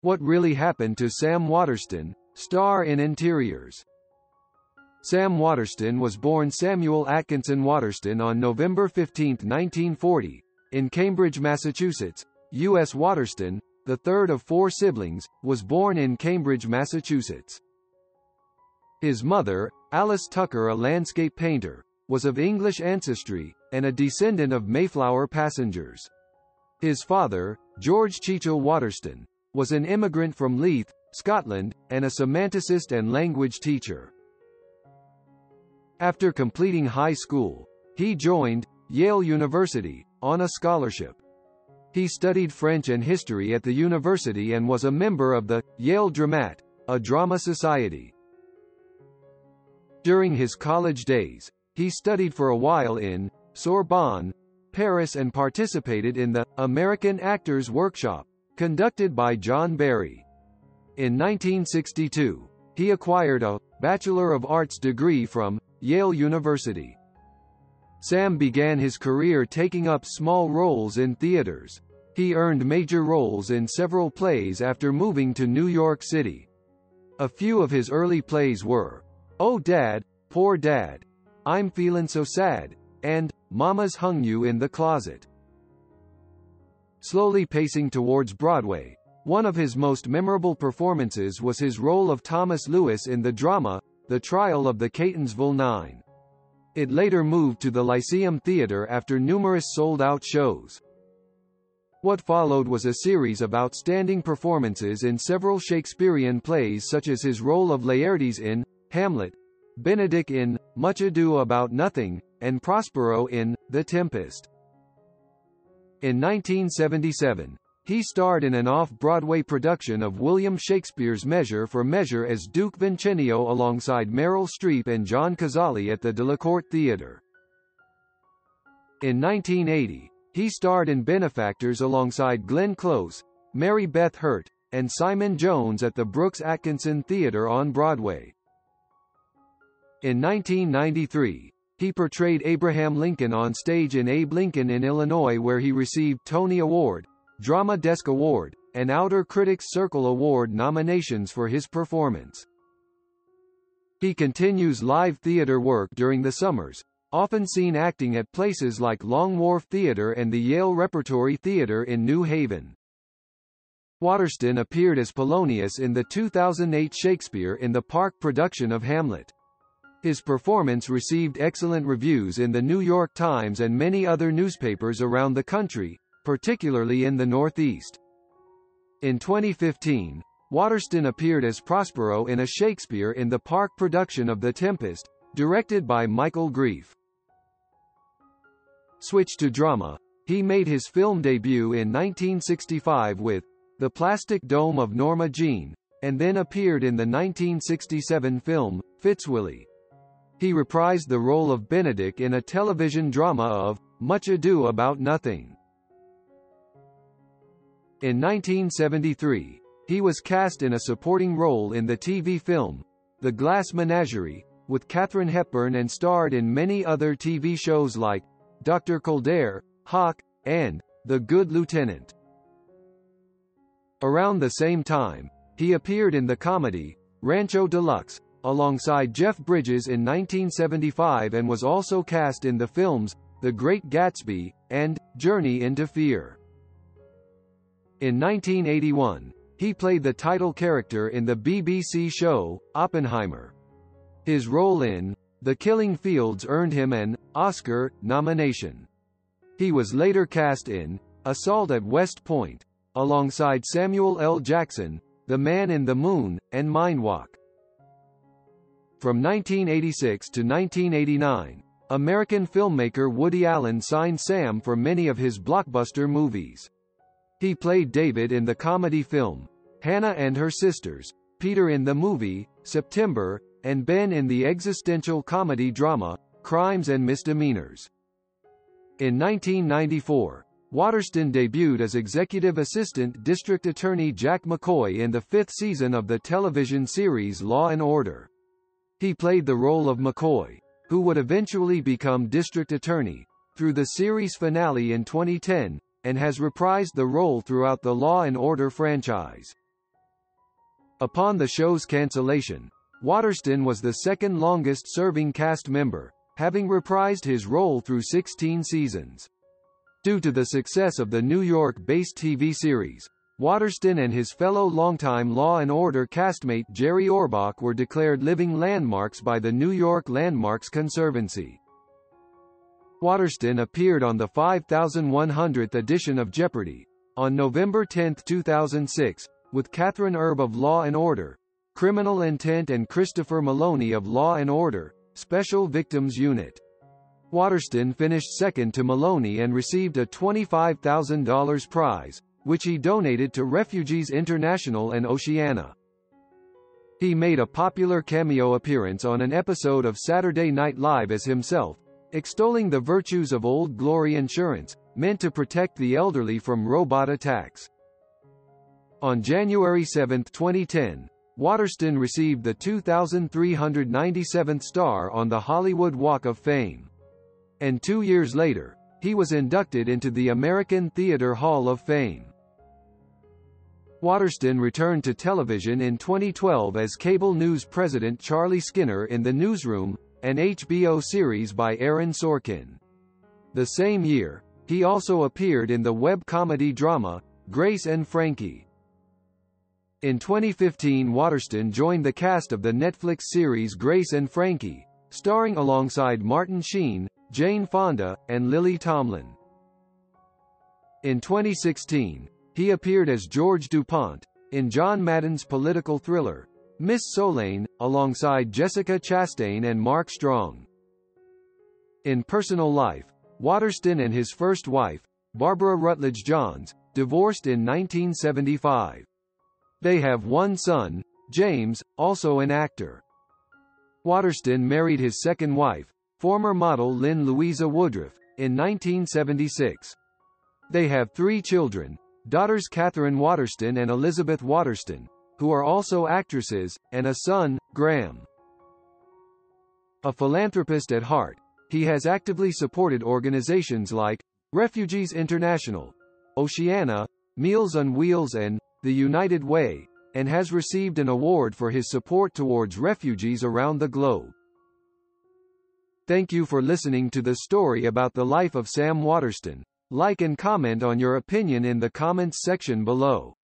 What Really Happened to Sam Waterston, star in Interiors. Sam Waterston was born Samuel Atkinson Waterston on November 15, 1940, in Cambridge, Massachusetts. U.S. Waterston, the third of four siblings, was born in Cambridge, Massachusetts. His mother, Alice Tucker, a landscape painter, was of English ancestry, and a descendant of Mayflower passengers. His father, George Cheechell Waterston, was an immigrant from Leith, Scotland, and a semanticist and language teacher. After completing high school, he joined Yale University on a scholarship. He studied French and history at the university and was a member of the Yale Dramat, a drama society. During his college days, he studied for a while in Sorbonne, Paris, and participated in the American Actors Workshop, conducted by John Barry. In 1962, he acquired a Bachelor of Arts degree from Yale University. Sam began his career taking up small roles in theaters. He earned major roles in several plays after moving to New York City. A few of his early plays were Oh Dad, Poor Dad, I'm Feelin' So Sad, and Mama's Hung You in the Closet. Slowly pacing towards Broadway, one of his most memorable performances was his role of Thomas Lewis in the drama, The Trial of the Catonsville Nine. It later moved to the Lyceum Theatre after numerous sold-out shows. What followed was a series of outstanding performances in several Shakespearean plays, such as his role of Laertes in Hamlet, Benedick in Much Ado About Nothing, and Prospero in The Tempest. In 1977, he starred in an off-Broadway production of William Shakespeare's Measure for Measure as Duke Vincenio alongside Meryl Streep and John Cazale at the Delacorte Theatre. In 1980, he starred in Benefactors alongside Glenn Close, Mary Beth Hurt, and Simon Jones at the Brooks Atkinson Theatre on Broadway. In 1993, he portrayed Abraham Lincoln on stage in Abe Lincoln in Illinois, where he received Tony Award, Drama Desk Award, and Outer Critics Circle Award nominations for his performance. He continues live theater work during the summers, often seen acting at places like Long Wharf Theatre and the Yale Repertory Theatre in New Haven. Waterston appeared as Polonius in the 2008 Shakespeare in the Park production of Hamlet. His performance received excellent reviews in the New York Times and many other newspapers around the country, particularly in the Northeast. In 2015, Waterston appeared as Prospero in a Shakespeare in the Park production of The Tempest, directed by Michael Grief. Switched to drama, he made his film debut in 1965 with The Plastic Dome of Norma Jean, and then appeared in the 1967 film, Fitzwilly. He reprised the role of Benedick in a television drama of Much Ado About Nothing. In 1973, he was cast in a supporting role in the TV film, The Glass Menagerie, with Katharine Hepburn, and starred in many other TV shows like Dr. Kildare, Hawk, and The Good Lieutenant. Around the same time, he appeared in the comedy, Rancho Deluxe, alongside Jeff Bridges in 1975, and was also cast in the films, The Great Gatsby, and Journey into Fear. In 1981, he played the title character in the BBC show, Oppenheimer. His role in The Killing Fields earned him an Oscar nomination. He was later cast in Assault at West Point, alongside Samuel L. Jackson, The Man in the Moon, and Mindwalk. From 1986 to 1989, American filmmaker Woody Allen signed Sam for many of his blockbuster movies. He played David in the comedy film, Hannah and Her Sisters, Peter in the movie, September, and Ben in the existential comedy drama, Crimes and Misdemeanors. In 1994, Waterston debuted as Executive Assistant District Attorney Jack McCoy in the fifth season of the television series Law and Order. He played the role of McCoy, who would eventually become District Attorney, through the series finale in 2010, and has reprised the role throughout the Law and Order franchise. Upon the show's cancellation, Waterston was the second longest-serving cast member, having reprised his role through 16 seasons. Due to the success of the New York-based TV series, Waterston and his fellow longtime Law and Order castmate Jerry Orbach were declared living landmarks by the New York Landmarks Conservancy. Waterston appeared on the 5100th edition of Jeopardy! On November 10, 2006, with Catherine Erb of Law and Order, Criminal Intent and Christopher Maloney of Law and Order, Special Victims Unit. Waterston finished second to Maloney and received a $25,000 prize, which he donated to Refugees International and Oceana. He made a popular cameo appearance on an episode of Saturday Night Live as himself, extolling the virtues of Old Glory Insurance, meant to protect the elderly from robot attacks. On January 7, 2010, Waterston received the 2,397th star on the Hollywood Walk of Fame. And 2 years later, he was inducted into the American Theater Hall of Fame. Waterston returned to television in 2012 as cable news president Charlie Skinner in The Newsroom, an HBO series by Aaron Sorkin. The same year, he also appeared in the web comedy drama, Grace and Frankie. In 2015, Waterston joined the cast of the Netflix series Grace and Frankie, starring alongside Martin Sheen, Jane Fonda, and Lily Tomlin. In 2016, he appeared as George DuPont, in John Madden's political thriller, Miss Solane, alongside Jessica Chastain and Mark Strong. In personal life, Waterston and his first wife, Barbara Rutledge Johns, divorced in 1975. They have one son, James, also an actor. Waterston married his second wife, former model Lynn Louisa Woodruff, in 1976. They have 3 children, daughters Catherine Waterston and Elizabeth Waterston, who are also actresses, and a son, Graham. A philanthropist at heart, he has actively supported organizations like Refugees International, Oceana, Meals on Wheels and The United Way, and has received an award for his support towards refugees around the globe. Thank you for listening to the story about the life of Sam Waterston. Like and comment on your opinion in the comments section below.